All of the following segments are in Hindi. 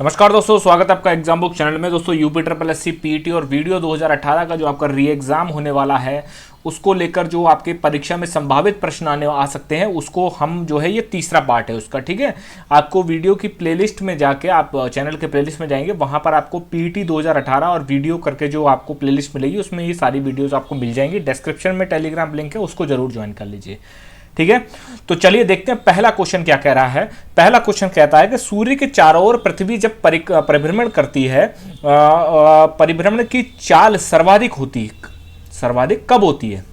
नमस्कार दोस्तों, स्वागत है आपका एग्जाम बुक चैनल में। दोस्तों यूपी ट्रिपल एससी पीटी और वीडियो 2018 का जो आपका री एग्ज़ाम होने वाला है उसको लेकर जो आपके परीक्षा में संभावित प्रश्न आ सकते हैं उसको हम जो है ये तीसरा पार्ट है उसका। ठीक है, आपको वीडियो की प्लेलिस्ट में जाके आप चैनल के प्लेलिस्ट में जाएंगे, वहाँ पर आपको पीटी 2018 और वीडियो करके जो आपको प्लेलिस्ट मिलेगी उसमें ये सारी वीडियोज़ आपको मिल जाएंगी। डिस्क्रिप्शन में टेलीग्राम लिंक है, उसको जरूर ज्वाइन कर लीजिए। ठीक है, तो चलिए देखते हैं पहला क्वेश्चन क्या कह रहा है। पहला क्वेश्चन कहता है कि सूर्य के चारों ओर पृथ्वी जब परिभ्रमण करती है, परिभ्रमण की चाल सर्वाधिक कब होती है?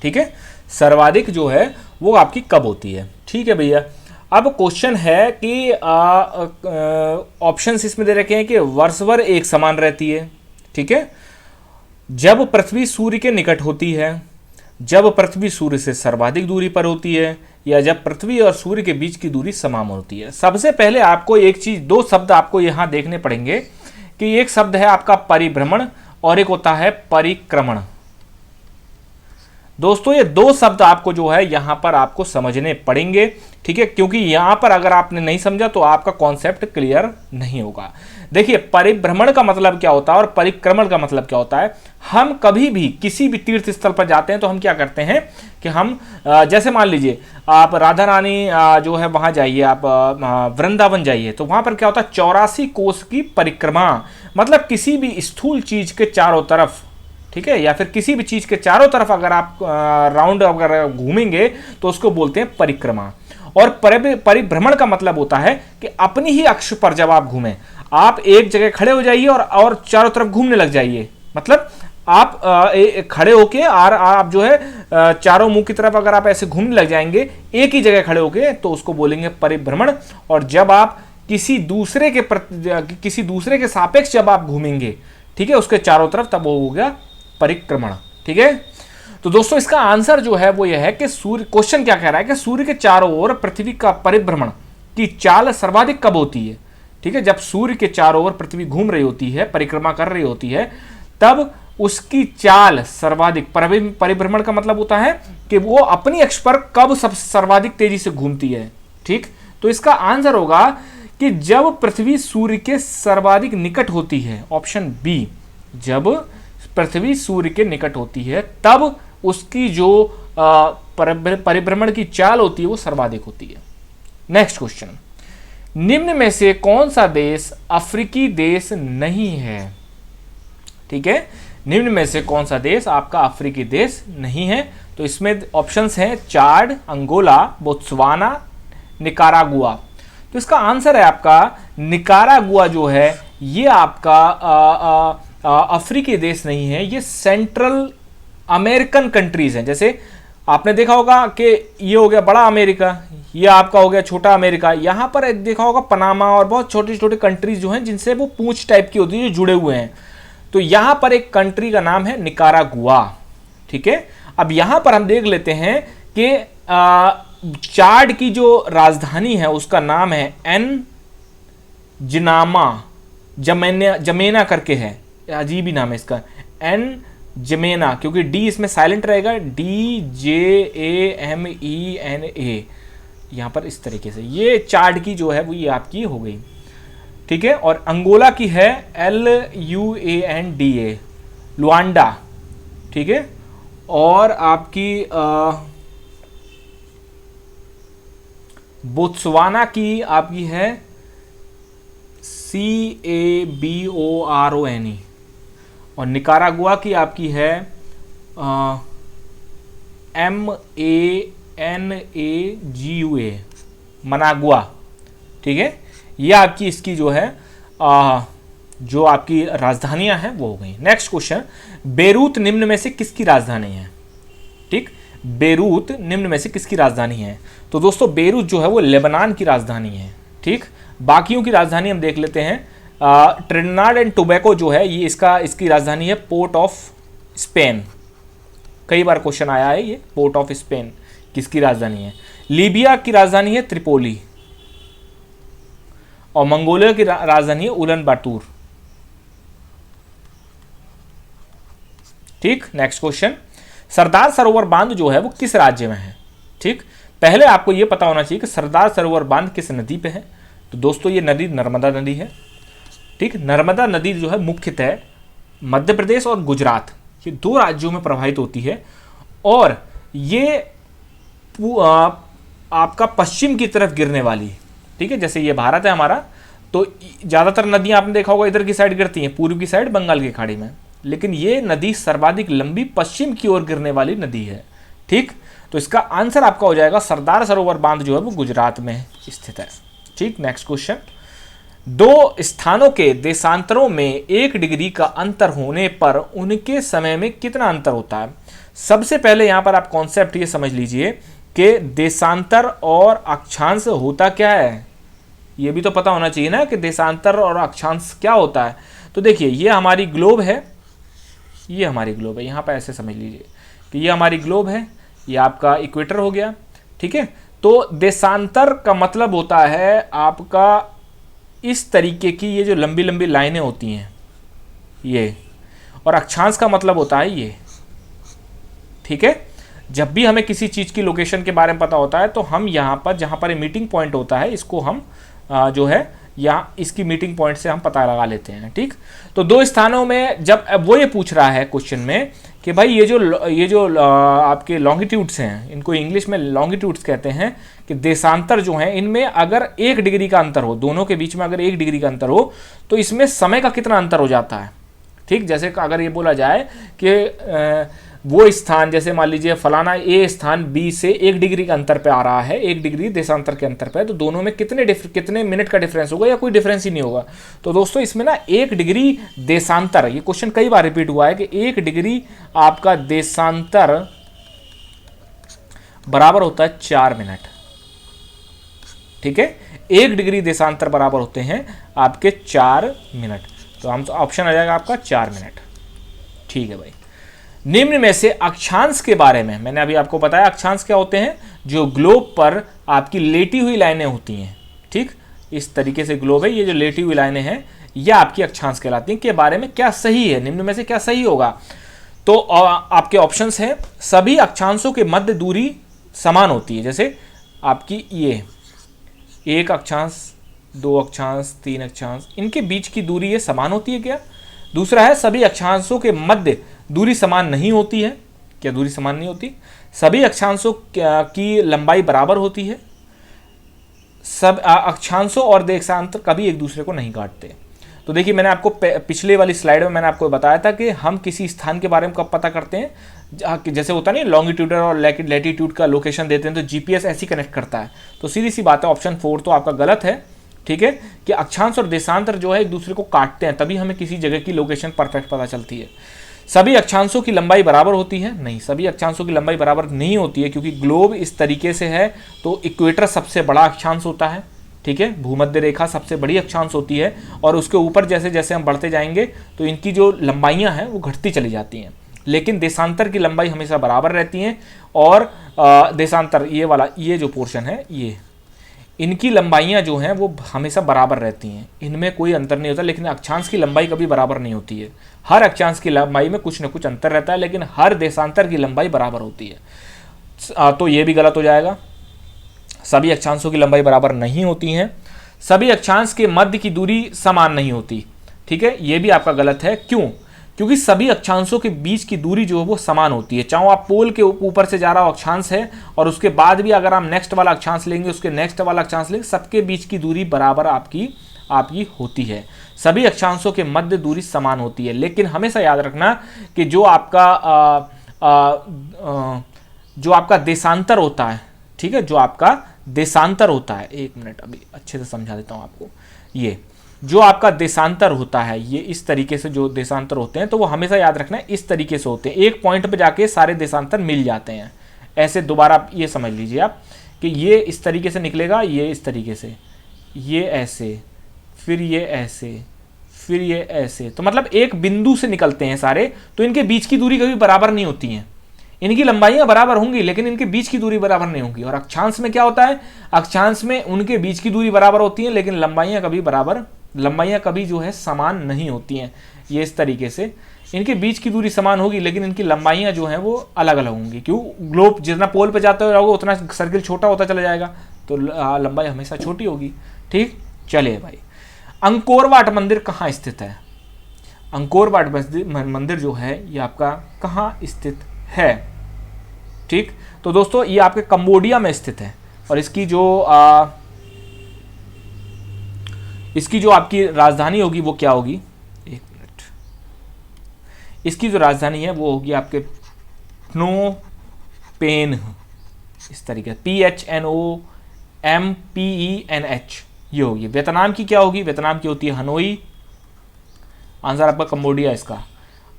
ठीक है, सर्वाधिक जो है वो आपकी कब होती है? ठीक है भैया, अब क्वेश्चन है कि ऑप्शंस इसमें दे रखे हैं कि वर्ष भर एक समान रहती है। ठीक है, जब पृथ्वी सूर्य के निकट होती है, जब पृथ्वी सूर्य से सर्वाधिक दूरी पर होती है, या जब पृथ्वी और सूर्य के बीच की दूरी समान होती है। सबसे पहले आपको एक चीज, दो शब्द आपको यहां देखने पड़ेंगे कि एक शब्द है आपका परिभ्रमण और एक होता है परिक्रमण। दोस्तों ये दो शब्द आपको जो है यहां पर आपको समझने पड़ेंगे। ठीक है, क्योंकि यहां पर अगर आपने नहीं समझा तो आपका कॉन्सेप्ट क्लियर नहीं होगा। देखिए, परिभ्रमण का मतलब क्या होता है और परिक्रमण का मतलब क्या होता है। हम कभी भी किसी भी तीर्थ स्थल पर जाते हैं तो हम क्या करते हैं कि हम जैसे मान लीजिए आप राधा रानी जो है वहां जाइए, आप वृंदावन जाइए, तो वहां पर क्या होता है 84 कोस की परिक्रमा, मतलब किसी भी स्थूल चीज के चारों तरफ, ठीक है, या फिर किसी भी चीज के चारों तरफ अगर आप राउंड अगर घूमेंगे तो उसको बोलते हैं परिक्रमा। और परिभ्रमण का मतलब होता है कि अपनी ही अक्ष पर जब आप घूमें, आप एक जगह खड़े हो जाइए और चारों तरफ घूमने लग जाइए, मतलब आप खड़े होके और आप जो है चारों मुंह की तरफ अगर आप ऐसे घूमने लग जाएंगे एक ही जगह खड़े होके, तो उसको बोलेंगे परिभ्रमण। और जब आप किसी दूसरे के सापेक्ष जब आप घूमेंगे, ठीक है, उसके चारों तरफ, तब वो हो गया परिक्रमण। ठीक है, तो दोस्तों इसका आंसर जो है वो यह है कि सूर्य, क्वेश्चन क्या कह रहा है कि सूर्य के चारों ओर पृथ्वी का परिभ्रमण की चाल सर्वाधिक कब होती है? ठीक है, जब सूर्य के चारों ओर पृथ्वी घूम रही होती है, परिक्रमा कर रही होती है, तब उसकी चाल सर्वाधिक, परिभ्रमण का मतलब होता है कि वो अपनी अक्ष पर कब सर्वाधिक तेजी से घूमती है। ठीक, तो इसका आंसर होगा कि जब पृथ्वी सूर्य के सर्वाधिक निकट होती है, ऑप्शन बी, जब पृथ्वी सूर्य के निकट होती है तब उसकी जो परिभ्रमण की चाल होती है वो सर्वाधिक होती है। नेक्स्ट क्वेश्चन, निम्न में से कौन सा देश अफ्रीकी देश नहीं है? ठीक है, निम्न में से कौन सा देश आपका अफ्रीकी देश नहीं है? तो इसमें ऑप्शंस हैं चाड, अंगोला, बोत्सवाना, निकारागुआ। तो इसका आंसर है आपका निकारागुआ जो है ये आपका अफ्रीकी देश नहीं है, ये सेंट्रल अमेरिकन कंट्रीज हैं। जैसे आपने देखा होगा कि ये हो गया बड़ा अमेरिका, ये आपका हो गया छोटा अमेरिका, यहां पर देखा होगा पनामा और बहुत छोटे छोटे कंट्रीज जो हैं जिनसे वो पूंछ टाइप की होती है जो जुड़े हुए हैं। तो यहां पर एक कंट्री का नाम है निकारागुआ। ठीक है, अब यहां पर हम देख लेते हैं कि चाड की जो राजधानी है उसका नाम है एन जमेना करके है, अजीब ही नाम है इसका, एन जमेना, क्योंकि डी इसमें साइलेंट रहेगा, DJAMENA, यहां पर इस तरीके से ये चाड की जो है वो ये आपकी हो गई। ठीक है, और अंगोला की है LUANDA, लुआंडा। ठीक है, और आपकी बोत्सवाना की आपकी है CABORONE, और निकारागुआ की आपकी है MANAGUA, मनागुआ। ठीक है, ये आपकी इसकी जो है जो आपकी राजधानियां हैं वो हो गई। नेक्स्ट क्वेश्चन, बेरूत निम्न में से किसकी राजधानी है? ठीक, बेरूत निम्न में से किसकी राजधानी है? तो दोस्तों बेरूत जो है वो लेबनान की राजधानी है। ठीक, बाकियों की राजधानी हम देख लेते हैं। ट्रिनिडाद एंड टोबैगो जो है ये इसकी राजधानी है पोर्ट ऑफ स्पेन। कई बार क्वेश्चन आया है ये, पोर्ट ऑफ स्पेन किसकी राजधानी है? लीबिया की राजधानी है त्रिपोली, और मंगोलिया की राजधानी है उलन बातूर। ठीक, नेक्स्ट क्वेश्चन, सरदार सरोवर बांध जो है वो किस राज्य में है? ठीक, पहले आपको यह पता होना चाहिए कि सरदार सरोवर बांध किस नदी पे है। तो दोस्तों ये नदी नर्मदा नदी है। ठीक, नर्मदा नदी जो है मुख्यतः मध्य प्रदेश और गुजरात, ये 2 राज्यों में प्रवाहित होती है, और ये आपका पश्चिम की तरफ गिरने वाली है। ठीक है, जैसे ये भारत है हमारा, तो ज़्यादातर नदियाँ आपने देखा होगा इधर की साइड गिरती हैं, पूर्व की साइड बंगाल की खाड़ी में, लेकिन ये नदी सर्वाधिक लंबी पश्चिम की ओर गिरने वाली नदी है। ठीक, तो इसका आंसर आपका हो जाएगा सरदार सरोवर बांध जो है वो गुजरात में स्थित है। ठीक, नेक्स्ट क्वेश्चन, 2 स्थानों के देशांतरों में 1 डिग्री का अंतर होने पर उनके समय में कितना अंतर होता है? सबसे पहले यहां पर आप कॉन्सेप्ट ये समझ लीजिए कि देशांतर और अक्षांश होता क्या है, ये भी तो पता होना चाहिए ना कि देशांतर और अक्षांश क्या होता है। तो देखिए ये हमारी ग्लोब है, ये हमारी ग्लोब है, यहाँ पर ऐसे समझ लीजिए कि ये हमारी ग्लोब है, ये आपका इक्वेटर हो गया। ठीक है, तो देशांतर का मतलब होता है आपका इस तरीके की ये जो लंबी लंबी लाइनें होती हैं ये, और अक्षांश का मतलब होता है ये। ठीक है, जब भी हमें किसी चीज़ की लोकेशन के बारे में पता होता है तो हम यहाँ पर जहाँ पर मीटिंग पॉइंट होता है इसको हम जो है यहाँ इसकी मीटिंग पॉइंट से हम पता लगा लेते हैं। ठीक, तो 2 स्थानों में जब वो ये पूछ रहा है क्वेश्चन में कि भाई ये जो आपके लॉन्गिट्यूड्स हैं, इनको इंग्लिश में लॉन्गिट्यूड्स कहते हैं, कि देशांतर जो हैं इनमें अगर 1 डिग्री का अंतर हो, दोनों के बीच में अगर 1 डिग्री का अंतर हो तो इसमें समय का कितना अंतर हो जाता है। ठीक, जैसे अगर ये बोला जाए कि वो स्थान, जैसे मान लीजिए फलाना ए स्थान बी से 1 डिग्री का अंतर पे आ रहा है, 1 डिग्री देशांतर के अंतर पे, तो दोनों में कितने मिनट का डिफरेंस होगा या कोई डिफरेंस ही नहीं होगा। तो दोस्तों इसमें ना 1 डिग्री देशांतर, ये क्वेश्चन कई बार रिपीट हुआ है कि 1 डिग्री आपका देशांतर बराबर होता है 4 मिनट। ठीक है, 1 डिग्री देशांतर बराबर होते हैं आपके 4 मिनट, तो हम ऑप्शन आ जाएगा आपका 4 मिनट। ठीक है भाई, निम्न में से अक्षांश के बारे में मैंने अभी आपको बताया, अक्षांश क्या होते हैं, जो ग्लोब पर आपकी लेटी हुई लाइनें होती हैं। ठीक, इस तरीके से ग्लोब है, ये जो लेटी हुई लाइनें हैं यह आपकी अक्षांश कहलाती हैं। के बारे में क्या सही है, निम्न में से क्या सही होगा? तो आपके ऑप्शंस हैं, सभी अक्षांशों के मध्य दूरी समान होती है, जैसे आपकी ये 1 अक्षांश, 2 अक्षांश, 3 अक्षांश, इनके बीच की दूरी ये समान होती है क्या? दूसरा है, सभी अक्षांशों के मध्य दूरी समान नहीं होती है क्या? दूरी समान नहीं होती। सभी अक्षांशों की लंबाई बराबर होती है। सब अक्षांशों और देशांतर कभी एक दूसरे को नहीं काटते। तो देखिए मैंने आपको पिछले वाली स्लाइड में मैंने आपको बताया था कि हम किसी स्थान के बारे में कब पता करते हैं, जैसे होता नहीं लॉन्गिट्यूड और लैटिट्यूड का लोकेशन देते हैं तो जीपीएस ऐसी कनेक्ट करता है। तो सीधी सी बात है, ऑप्शन 4 तो आपका गलत है। ठीक है, कि अक्षांश और देशांतर जो है एक दूसरे को काटते हैं, तभी हमें किसी जगह की लोकेशन परफेक्ट पता चलती है। सभी अक्षांशों की लंबाई बराबर होती है? नहीं, सभी अक्षांशों की लंबाई बराबर नहीं होती है, क्योंकि ग्लोब इस तरीके से है तो इक्वेटर सबसे बड़ा अक्षांश होता है। ठीक है, भूमध्य रेखा सबसे बड़ी अक्षांश होती है, और उसके ऊपर जैसे जैसे हम बढ़ते जाएंगे तो इनकी जो लंबाइयां हैं वो घटती चली जाती हैं, लेकिन देशांतर की लंबाई हमेशा बराबर रहती हैं। और देशांतर ये वाला ये जो पोर्शन है ये, इनकी लंबाइयां जो हैं वो हमेशा बराबर रहती हैं, इनमें कोई अंतर नहीं होता। लेकिन अक्षांश की लंबाई कभी बराबर नहीं होती है, हर अक्षांश की लंबाई में कुछ न कुछ अंतर रहता है, लेकिन हर देशांतर की लंबाई बराबर होती है। तो ये भी गलत हो जाएगा, सभी अक्षांशों की लंबाई बराबर नहीं होती हैं। सभी अक्षांश के मध्य की दूरी समान नहीं होती। ठीक है, ये भी आपका गलत है। क्यों? क्योंकि सभी अक्षांशों के बीच की दूरी जो है वो समान होती है, चाहे आप पोल के ऊपर से जा रहा हो अक्षांश है और उसके बाद भी अगर आप नेक्स्ट वाला अक्षांश लेंगे, उसके नेक्स्ट वाला अक्षांश लेंगे, सबके बीच की दूरी बराबर आपकी होती है। सभी अक्षांशों के मध्य दूरी समान होती है, लेकिन हमेशा याद रखना कि जो आपका देशांतर होता है, ठीक है, जो आपका देशांतर होता है, एक मिनट अभी अच्छे से समझा देता हूं आपको। ये जो आपका देशांतर होता है, ये इस तरीके से जो देशांतर होते हैं, तो वो हमेशा याद रखना है इस तरीके से होते हैं, एक पॉइंट पे जाके सारे देशांतर मिल जाते हैं। ऐसे दोबारा आप ये समझ लीजिए आप कि ये इस तरीके से निकलेगा, ये इस तरीके से, ये ऐसे, फिर ये ऐसे, फिर ये ऐसे, तो मतलब एक बिंदु से निकलते हैं सारे, तो इनके बीच की दूरी कभी बराबर नहीं होती हैं। इनकी लंबाइयां बराबर होंगी लेकिन इनके बीच की दूरी बराबर नहीं होगी। और अक्षांश में क्या होता है, अक्षांश में उनके बीच की दूरी बराबर होती है, लेकिन लंबाइयां कभी जो है समान नहीं होती हैं। ये इस तरीके से इनके बीच की दूरी समान होगी, लेकिन इनकी लंबाइयां जो हैं वो अलग अलग होंगी। क्यों? ग्लोब जितना पोल पे जाते रहोगे उतना सर्किल छोटा होता चला जाएगा, तो लंबाई हमेशा छोटी होगी। ठीक, चलिए भाई, अंकोर वाट मंदिर कहाँ स्थित है? अंकोर वाट मंदिर जो है ये आपका कहाँ स्थित है? ठीक, तो दोस्तों ये आपके कंबोडिया में स्थित है और इसकी जो आपकी राजधानी होगी वो क्या होगी? एक मिनट, इसकी जो राजधानी है वो होगी आपके प्नो पेन, इस तरीके PHNOMPENH ये होगी। वियतनाम की क्या होगी? वियतनाम की होती है हनोई, आंसर आपका कंबोडिया इसका।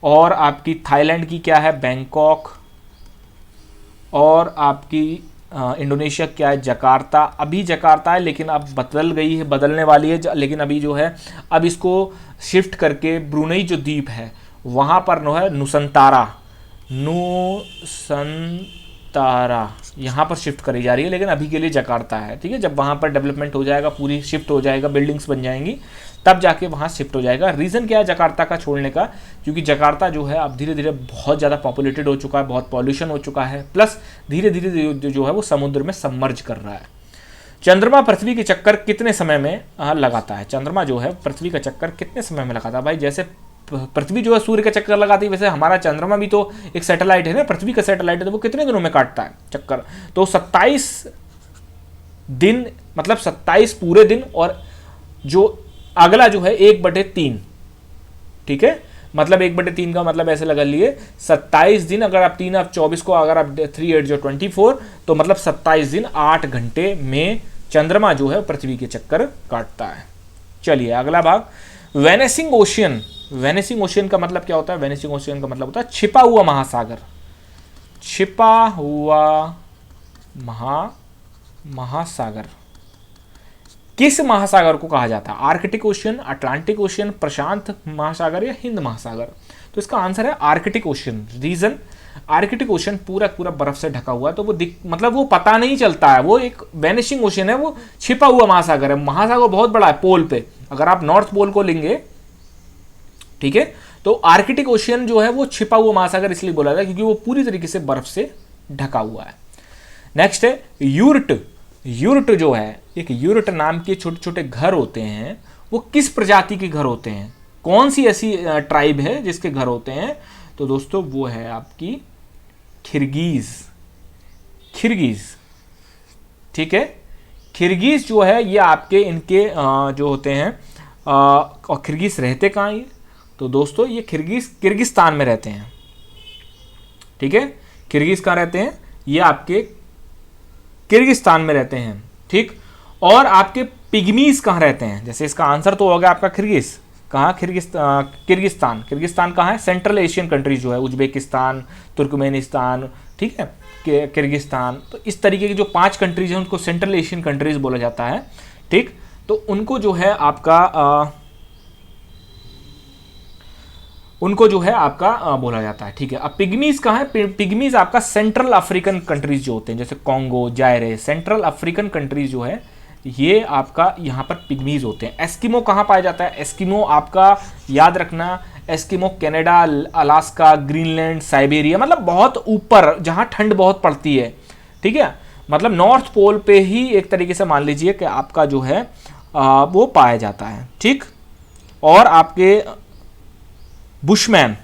और आपकी थाईलैंड की क्या है? बैंकॉक। और आपकी इंडोनेशिया क्या है? जकार्ता। अभी जकार्ता है लेकिन अब बदल गई है, बदलने वाली है, लेकिन अभी जो है अब इसको शिफ्ट करके ब्रुनेई जो द्वीप है वहाँ पर है नुसंतारा यहाँ पर शिफ्ट करी जा रही है, लेकिन अभी के लिए जकार्ता है। ठीक है, जब वहाँ पर डेवलपमेंट हो जाएगा, पूरी शिफ्ट हो जाएगा, बिल्डिंग्स बन जाएंगी, तब जाके वहाँ शिफ्ट हो जाएगा। रीज़न क्या है जकार्ता का छोड़ने का? क्योंकि जकार्ता जो है अब धीरे धीरे बहुत ज़्यादा पॉपुलेटेड हो चुका है, बहुत पॉल्यूशन हो चुका है, प्लस धीरे धीरे जो है वो समुद्र में सबमर्ज कर रहा है। चंद्रमा पृथ्वी के चक्कर कितने समय में लगाता है? चंद्रमा जो है पृथ्वी का चक्कर कितने समय में लगाता है? भाई जैसे पृथ्वी जो है सूर्य का चक्कर लगाती है, वैसे हमारा चंद्रमा भी तो एक सैटेलाइट है ना, पृथ्वी का सैटेलाइट है, तो वो कितने दिनों में काटता है चक्कर? तो 27 दिन, मतलब 27 पूरे दिन, और जो अगला जो है 1/3। ठीक है, मतलब 1/3 का मतलब ऐसे लगा लिए 27 दिन, अगर आप 3 आप 24 को अगर आप 3 8 जो 24, तो मतलब 27 दिन 8 घंटे में चंद्रमा जो है पृथ्वी के चक्कर काटता है। चलिए अगला भाग, वेनिसिंग ओशियन। वेनिसिंग ओशियन का मतलब क्या होता है? वेनिसिंग ओशियन का मतलब होता है छिपा हुआ महासागर। छिपा हुआ महासागर किस महासागर को कहा जाता है? आर्कटिक ओशियन, अटलांटिक ओशियन, प्रशांत महासागर या हिंद महासागर? तो इसका आंसर है Arctic Ocean. Region, Arctic Ocean पूरा पूरा बर्फ से ढका हुआ है, तो वो मतलब वो पता नहीं चलता है, वो एक वेनिशिंग ओशियन है, वो छिपा हुआ महासागर है। महासागर बहुत बड़ा है पोल पे, अगर आप नॉर्थ पोल को लेंगे, ठीक है, तो आर्कटिक ओशियन जो है वो छिपा हुआ महासागर इसलिए बोला जाता है क्योंकि वो पूरी तरीके से बर्फ से ढका हुआ है। नेक्स्ट है यूर्ट। यूर्ट जो है, एक यूर्ट नाम के छोटे छोटे घर होते हैं, वो किस प्रजाति के घर होते हैं? कौन सी ऐसी ट्राइब है जिसके घर होते हैं? तो दोस्तों वो है आपकी किर्गिज। किर्गिज, ठीक है, किर्गिज जो है ये आपके इनके जो होते हैं, और किर्गिज रहते कहाँ ये? तो दोस्तों ये किर्गिस्तान में रहते हैं। ठीक है, किर्गिज कहाँ रहते हैं? ये आपके किर्गिस्तान में रहते हैं। ठीक, और आपके पिग्मीज कहाँ रहते हैं? जैसे इसका आंसर तो हो गया आपका किर्गिज, कहाँ? किर्गिस्तान। किर्गिस्तान कहाँ है? सेंट्रल एशियन कंट्रीज जो है, उज्बेकिस्तान, तुर्कमेनिस्तान, ठीक है, किर्गिस्तान, तो इस तरीके की जो 5 कंट्रीज हैं उनको सेंट्रल एशियन कंट्रीज बोला जाता है। ठीक, तो उनको जो है आपका बोला जाता है। ठीक है, अब पिग्मीज कहाँ है? पिग्मीज आपका सेंट्रल अफ्रीकन कंट्रीज जो होते हैं, जैसे कॉन्गो, जायरे, सेंट्रल अफ्रीकन कंट्रीज जो है ये आपका यहाँ पर पिग्मीज होते हैं। एस्किमो कहाँ पाया जाता है? एस्किमो आपका याद रखना, Eskimo Canada, Alaska, Greenland, Siberia, मतलब बहुत ऊपर जहाँ ठंड बहुत पड़ती है। ठीक है, मतलब नॉर्थ पोल पे ही एक तरीके से मान लीजिए कि आपका जो है वो पाया जाता है। ठीक, और आपके बुशमैन,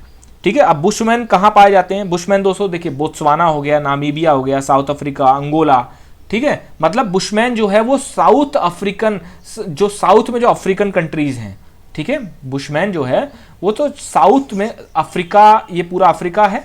ठीक है, अब बुशमैन कहाँ पाए जाते हैं? बुशमैन दोस्तों देखिए, बोत्सवाना हो गया, नामीबिया हो गया, साउथ अफ्रीका, अंगोला। ठीक है, मतलब बुशमैन जो है वो साउथ अफ्रीकन, जो साउथ में जो अफ्रीकन कंट्रीज हैं, ठीक है, बुशमैन जो है वो तो साउथ में अफ्रीका, ये पूरा अफ्रीका है।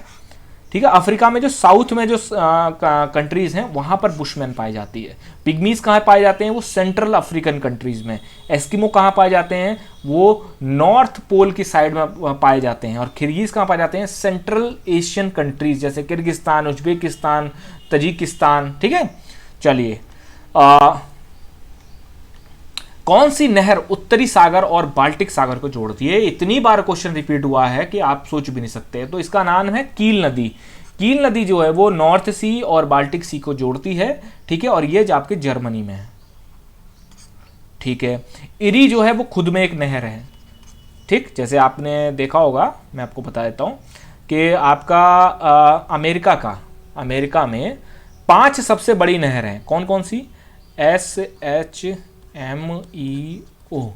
ठीक है, अफ्रीका में जो साउथ में जो कंट्रीज हैं वहां पर बुशमैन पाई जाती है। पिग्मीज कहाँ पाए जाते हैं? वो सेंट्रल अफ्रीकन कंट्रीज में। एस्किमो कहाँ पाए जाते हैं? वो नॉर्थ पोल की साइड में पाए जाते हैं। और किर्गिज कहाँ पाए जाते हैं? सेंट्रल एशियन कंट्रीज जैसे किर्गिस्तान, उज्बेकिस्तान, तजिकिस्तान। ठीक है, चलिए कौन सी नहर उत्तरी सागर और बाल्टिक सागर को जोड़ती है? इतनी बार क्वेश्चन रिपीट हुआ है कि आप सोच भी नहीं सकते। तो इसका नाम है कील नदी। कील नदी जो है वो नॉर्थ सी और बाल्टिक सी को जोड़ती है। ठीक है, और ये जो आपके जर्मनी में है। ठीक है, इरी जो है वो खुद में एक नहर है। ठीक, जैसे आपने देखा होगा, मैं आपको बता देता हूं कि आपका अमेरिका में 5 सबसे बड़ी नहर हैं। कौन कौन सी? SHMERY ओ,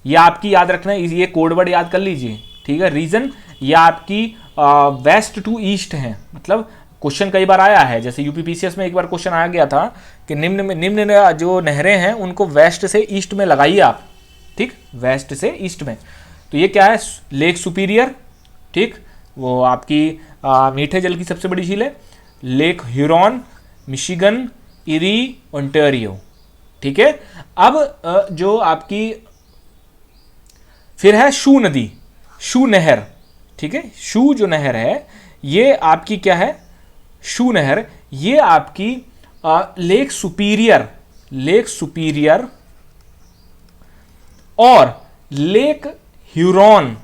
ये आपकी याद रखना है, ये कोड वर्ड याद कर लीजिए, ठीक है। रीजन ये आपकी वेस्ट टू ईस्ट है, मतलब क्वेश्चन कई बार आया है, जैसे यूपीपीसीएस में एक बार क्वेश्चन आ गया था कि निम्न जो नहरें हैं उनको वेस्ट से ईस्ट में लगाइए आप, ठीक, वेस्ट से ईस्ट में। तो ये क्या है, लेक सुपीरियर, ठीक, वो आपकी मीठे जल की सबसे बड़ी झील है, lake Huron, Michigan, eri, Ontario, ठीक है। अब जो आपकी फिर है शू नदी, शू नहर, ठीक है। शू जो नहर है ये आपकी क्या है, शू नहर, ये आपकी लेक सुपीरियर, लेक सुपीरियर और लेक ह्यूरॉन,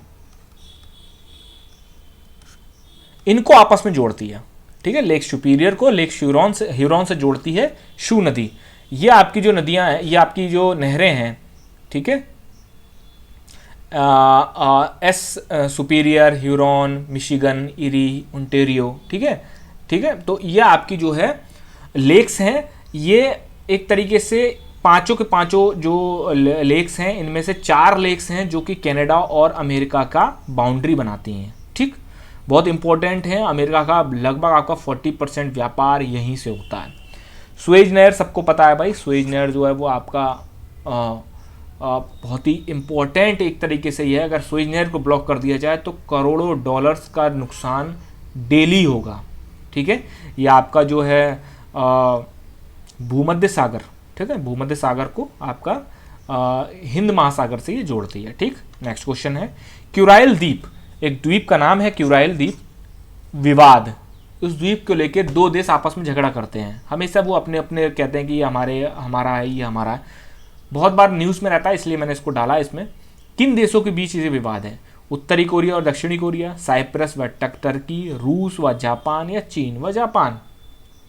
इनको आपस में जोड़ती है, ठीक है। लेक सुपीरियर को लेक ह्यूरॉन से जोड़ती है शू नदी। ये आपकी जो नदियां हैं, ये आपकी जो नहरें हैं, ठीक है, S superior, Huron, Michigan, eri, Ontario, ठीक है, ठीक है। तो ये आपकी जो है लेक्स हैं, ये एक तरीके से पांचों के पांचों जो लेक्स हैं, इनमें से 4 लेक्स हैं जो कि कनाडा और अमेरिका का बाउंड्री बनाती हैं, ठीक, बहुत इंपॉर्टेंट है। अमेरिका का लगभग आपका 40% व्यापार यहीं से होता है। सुएज नहर सबको पता है भाई, सुएज नहर जो है वो आपका बहुत ही इंपॉर्टेंट एक तरीके से ये है, अगर सुएज नहर को ब्लॉक कर दिया जाए तो करोड़ों डॉलर्स का नुकसान डेली होगा, ठीक है। ये आपका जो है भूमध्य सागर, ठीक है, भूमध्य सागर को आपका हिंद महासागर से ये जोड़ती है, ठीक। नेक्स्ट क्वेश्चन है क्यूराइल द्वीप, एक द्वीप का नाम है क्यूराइल द्वीप। विवाद, उस द्वीप को लेकर 2 देश आपस में झगड़ा करते हैं, हमेशा वो अपने अपने कहते हैं कि ये हमारा है, ये हमारा है, बहुत बार न्यूज़ में रहता है, इसलिए मैंने इसको डाला इसमें। किन देशों के बीच ये विवाद है, उत्तरी कोरिया और दक्षिणी कोरिया, साइप्रस व टर्की, रूस व जापान, या चीन व जापान,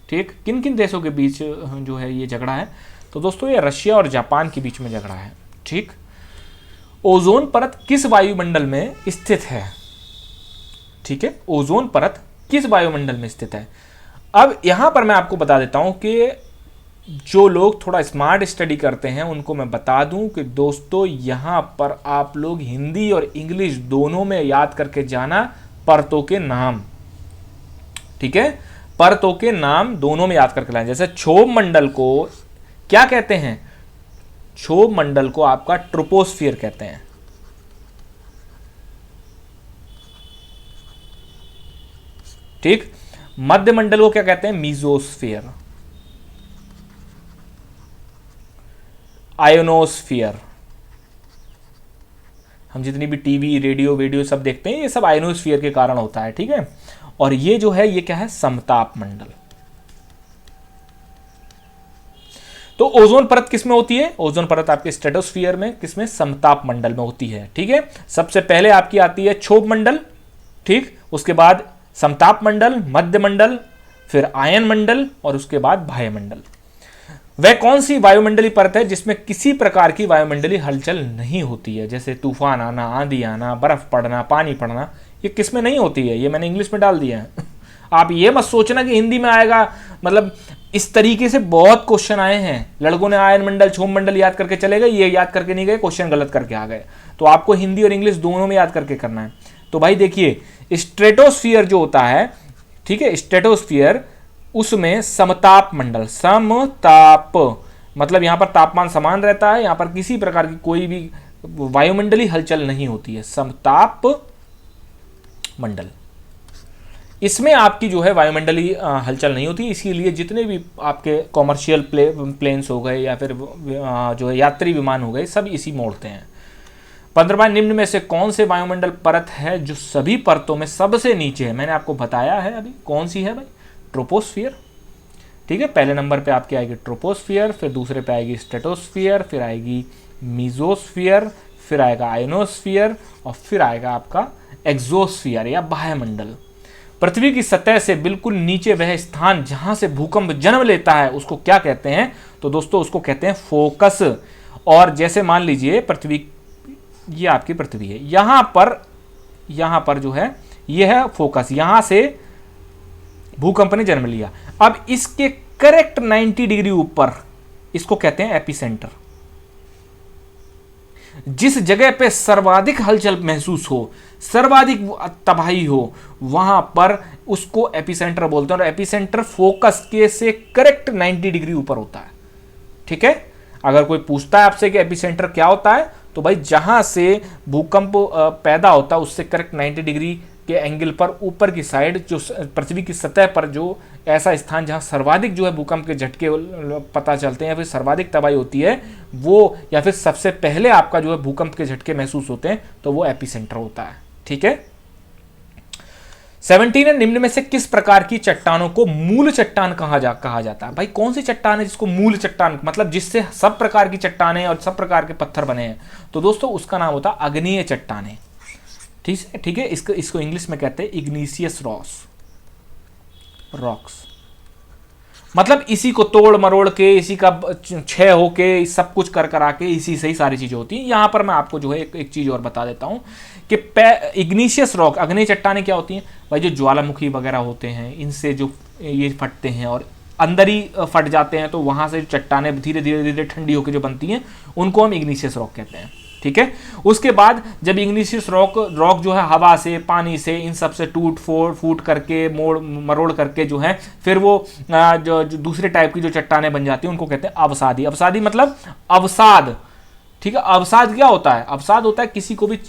ठीक। किन किन देशों के बीच जो है ये झगड़ा है, तो दोस्तों ये रशिया और जापान के बीच में झगड़ा है, ठीक। ओजोन परत किस वायुमंडल में स्थित है, ठीक है, ओजोन परत किस वायुमंडल में स्थित है। अब यहां पर मैं आपको बता देता हूं कि जो लोग थोड़ा स्मार्ट स्टडी करते हैं उनको मैं बता दूं कि दोस्तों यहां पर आप लोग हिंदी और इंग्लिश दोनों में याद करके जाना परतों के नाम, ठीक है, परतों के नाम दोनों में याद करके लाएं। जैसे क्षोभ मंडल को क्या कहते हैं, क्षोभ मंडल को आपका ट्रोपोस्फियर कहते हैं, ठीक। मध्य मंडल को क्या कहते हैं, मीजोस्फीयर, आयोनोस्फीयर, हम जितनी भी टीवी रेडियो वीडियो सब देखते हैं ये सब आयोनोस्फीयर के कारण होता है, ठीक है। और ये जो है ये क्या है, समताप मंडल। तो ओजोन परत किस में होती है, ओजोन परत आपके स्ट्रेटोस्फीयर में, किसमें, समताप मंडल में होती है, ठीक है। सबसे पहले आपकी आती है क्षोभ मंडल, ठीक, उसके बाद समताप मंडल, मध्य मंडल, फिर आयन मंडल और उसके बाद बाह्य मंडल। वह कौन सी वायुमंडलीय परत है जिसमें किसी प्रकार की वायुमंडलीय हलचल नहीं होती है, जैसे तूफान आना, आंधी आना, बर्फ पड़ना, पानी पड़ना, ये किसमें नहीं होती है, ये मैंने इंग्लिश में डाल दिया है। आप ये मत सोचना कि हिंदी में आएगा, मतलब इस तरीके से बहुत क्वेश्चन आए हैं, लड़कों ने आयन मंडल क्षोभ मंडल याद करके चले गए, ये याद करके नहीं गए, क्वेश्चन गलत करके आ गए। तो आपको हिंदी और इंग्लिश दोनों में याद करके करना है। तो भाई देखिए स्ट्रेटोस्फीयर जो होता है, ठीक है, स्ट्रेटोस्फीयर उसमें समताप मंडल, समताप मतलब यहां पर तापमान समान रहता है, यहां पर किसी प्रकार की कोई भी वायुमंडलीय हलचल नहीं होती है, समताप मंडल, इसमें आपकी जो है वायुमंडलीय हलचल नहीं होती। इसीलिए जितने भी आपके कॉमर्शियल प्लेन्स हो गए या फिर जो है यात्री विमान हो गए, सब इसी में उड़ते हैं। 15वां निम्न में से कौन से वायुमंडल परत है जो सभी परतों में सबसे नीचे है, मैंने आपको बताया है अभी, कौन सी है भाई, ट्रोपोस्फियर, ठीक है। पहले नंबर पे आपकी आएगी ट्रोपोस्फियर, फिर दूसरे पे आएगी स्ट्रेटोस्फियर, फिर आएगी मीजोस्फियर, फिर आएगा आयनोस्फियर और फिर आएगा आपका एक्सोस्फियर या बाह्यमंडल। पृथ्वी की सतह से बिल्कुल नीचे वह स्थान जहां से भूकंप जन्म लेता है उसको क्या कहते हैं, तो दोस्तों उसको कहते हैं फोकस। और जैसे मान लीजिए पृथ्वी, ये आपकी पृथ्वी है, यहां पर जो है ये है फोकस, यहां से भूकंप ने जन्म लिया। अब इसके करेक्ट 90 डिग्री ऊपर इसको कहते हैं एपिसेंटर। जिस जगह पे सर्वाधिक हलचल महसूस हो, सर्वाधिक तबाही हो, वहां पर उसको एपिसेंटर बोलते हैं। और एपिसेंटर फोकस के से करेक्ट 90 डिग्री ऊपर होता है। ठीक है, अगर कोई पूछता है आपसे कि एपिसेंटर क्या होता है, तो भाई जहां से भूकंप पैदा होता है उससे करेक्ट 90 डिग्री के एंगल पर ऊपर की साइड, जो पृथ्वी की सतह पर जो ऐसा स्थान जहां सर्वाधिक जो है भूकंप के झटके पता चलते हैं या फिर सर्वाधिक तबाही होती है वो, या फिर सबसे पहले आपका जो है भूकंप के झटके महसूस होते हैं, तो वो एपिसेंटर होता है। ठीक है। 17 है, निम्न में से किस प्रकार की चट्टानों को मूल चट्टान कहा जाता है? भाई कौन सी चट्टान है जिसको मूल चट्टान, मतलब जिससे सब प्रकार की चट्टानें और सब प्रकार के पत्थर बने हैं? तो दोस्तों उसका नाम होता है अग्नेय चट्टानें। ठीक है, इसको इंग्लिश में कहते हैं इग्निशियस रॉक्स। मतलब इसी को तोड़ मरोड़ के, इसी का क्षय होके, सब कुछ करा के इसी से ही सारी चीजें होती हैं। यहां पर मैं आपको जो है एक चीज और बता देता हूं कि इग्निशियस रॉक, अग्नेय चट्टानें क्या होती हैं भाई? जो ज्वालामुखी वगैरह होते हैं, इनसे जो ये फटते हैं और अंदर ही फट जाते हैं, तो वहां से चट्टानें धीरे धीरे ठंडी होकर जो बनती हैं, उनको हम इग्निशियस रॉक कहते हैं। ठीक है। उसके बाद जब इग्निशियस रॉक जो है हवा से, पानी से, इन सब से फूट करके, मोड़ मरोड़ करके जो है, फिर वो जो दूसरे टाइप की जो चट्टानें बन जाती हैं, उनको कहते हैं अवसादी। अवसादी मतलब अवसाद। ठीक है। अवसाद क्या होता है? अवसाद होता है किसी को भी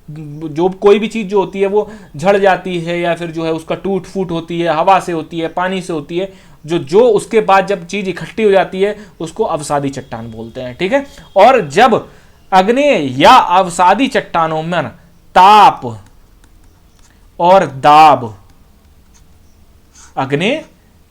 जो कोई भी चीज जो होती है वो झड़ जाती है, या फिर जो है उसका टूट फूट होती है, हवा से होती है, पानी से होती है, जो उसके बाद जब चीज इकट्ठी हो जाती है उसको अवसादी चट्टान बोलते हैं। ठीक है। और जब अग्नेय या अवसादी चट्टानों में ताप और दाब, अग्नेय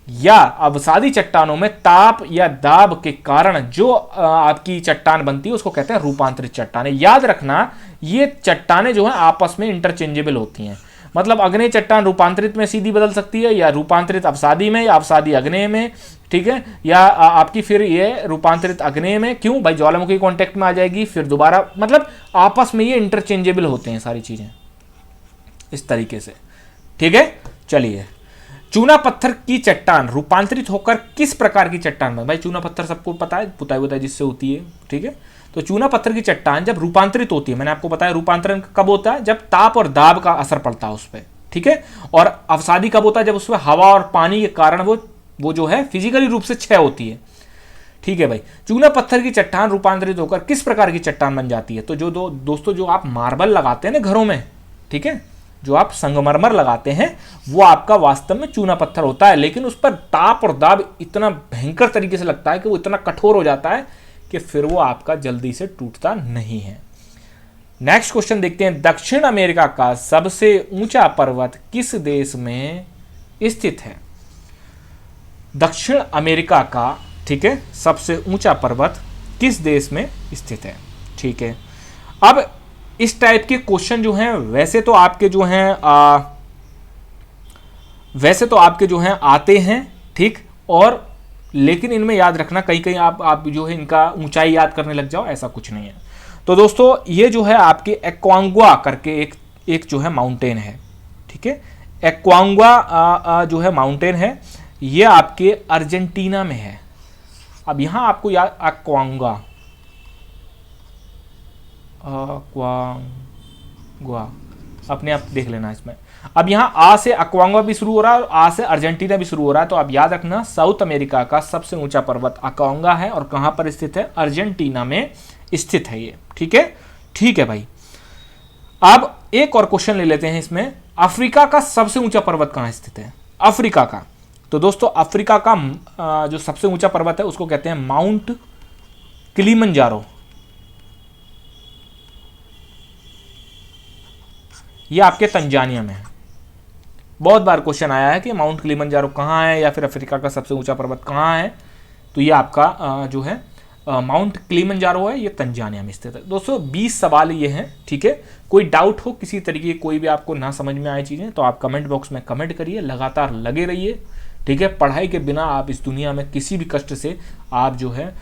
या अवसादी चट्टानों में ताप या दाब के कारण जो आपकी चट्टान बनती है उसको कहते हैं रूपांतरित चट्टानें। याद रखना, ये चट्टानें जो है आपस में इंटरचेंजेबल होती हैं। मतलब अग्नेय चट्टान रूपांतरित में सीधी बदल सकती है, या रूपांतरित अवसादी में, या अवसादी अग्नेय में। ठीक है। या आपकी फिर ये रूपांतरित अग्नेय में, क्यों भाई? ज्वालामुखी कांटेक्ट में आ जाएगी, फिर दोबारा, मतलब आपस में ये इंटरचेंजेबल होते हैं सारी चीजें इस तरीके से। ठीक है। चलिए, चूना पत्थर की चट्टान रूपांतरित होकर किस प्रकार की चट्टान बने? भाई चूना पत्थर सबको पता है, पुताई जिससे होती है। ठीक है। तो चूना पत्थर की चट्टान जब रूपांतरित होती है, मैंने आपको बताया रूपांतरण कब होता है? जब ताप और दाब का असर पड़ता है उस पर। ठीक है। और अवसादी कब होता है? जब उसमें हवा और पानी के कारण वो जो है फिजिकली रूप से क्षय होती है। ठीक है भाई। चूना पत्थर की चट्टान रूपांतरित होकर किस प्रकार की चट्टान बन जाती है? तो जो दोस्तों जो आप मार्बल लगाते हैं ना घरों में, ठीक है, जो आप संगमरमर लगाते हैं, वो आपका वास्तव में चूना पत्थर होता है, लेकिन उस पर ताप और दाब इतना भयंकर तरीके से लगता है कि वो इतना कठोर हो जाता है कि फिर वो आपका जल्दी से टूटता नहीं है। नेक्स्ट क्वेश्चन देखते हैं। दक्षिण अमेरिका का सबसे ऊंचा पर्वत किस देश में स्थित है? दक्षिण अमेरिका का, ठीक है, सबसे ऊंचा पर्वत किस देश में स्थित है? ठीक है। अब इस टाइप के क्वेश्चन जो हैं वैसे तो आपके जो हैं आते हैं, ठीक, और लेकिन इनमें याद रखना कहीं आप जो है इनका ऊंचाई याद करने लग जाओ, ऐसा कुछ नहीं है। तो दोस्तों ये जो है आपके एक्वांगुआ करके एक जो है माउंटेन है। ठीक है। एक्वांगुआ जो है माउंटेन है, ये आपके अर्जेंटीना में है। अब यहां आपको याद, एक्वांगुआ अपने आप देख लेना इसमें। अब यहां आ से अक्वांगा भी शुरू हो रहा है और आ से अर्जेंटीना भी शुरू हो रहा है, तो आप याद रखना साउथ अमेरिका का सबसे ऊंचा पर्वत अक्वांगा है, और कहां पर स्थित है? अर्जेंटीना में स्थित है ये। ठीक है। ठीक है भाई। अब एक और क्वेश्चन ले लेते हैं इसमें। अफ्रीका का सबसे ऊंचा पर्वत कहां स्थित है? अफ्रीका का, तो दोस्तों अफ्रीका का जो सबसे ऊंचा पर्वत है उसको कहते हैं माउंट किलिमंजारो। ये आपके तंजानिया में है। बहुत बार क्वेश्चन आया है कि माउंट किलिमंजारो कहाँ है, या फिर अफ्रीका का सबसे ऊंचा पर्वत कहाँ है? तो ये आपका जो है माउंट किलिमंजारो है, ये तंजानिया में स्थित है। दोस्तों 20 सवाल ये हैं। ठीक है। कोई डाउट हो किसी तरीके, कोई भी आपको ना समझ में आए चीज़ें, तो आप कमेंट बॉक्स में कमेंट करिए, लगातार लगे रहिए। ठीक है। पढ़ाई के बिना आप इस दुनिया में किसी भी कष्ट से आप जो है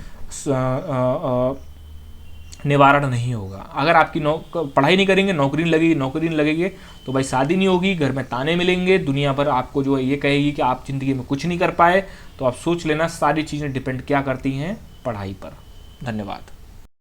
निवारण नहीं होगा। अगर आपकी पढ़ाई नहीं करेंगे, नौकरी नहीं लगेगी तो भाई शादी नहीं होगी, घर में ताने मिलेंगे, दुनिया भर आपको जो है ये कहेगी कि आप ज़िंदगी में कुछ नहीं कर पाए। तो आप सोच लेना, सारी चीज़ें डिपेंड क्या करती हैं? पढ़ाई पर। धन्यवाद।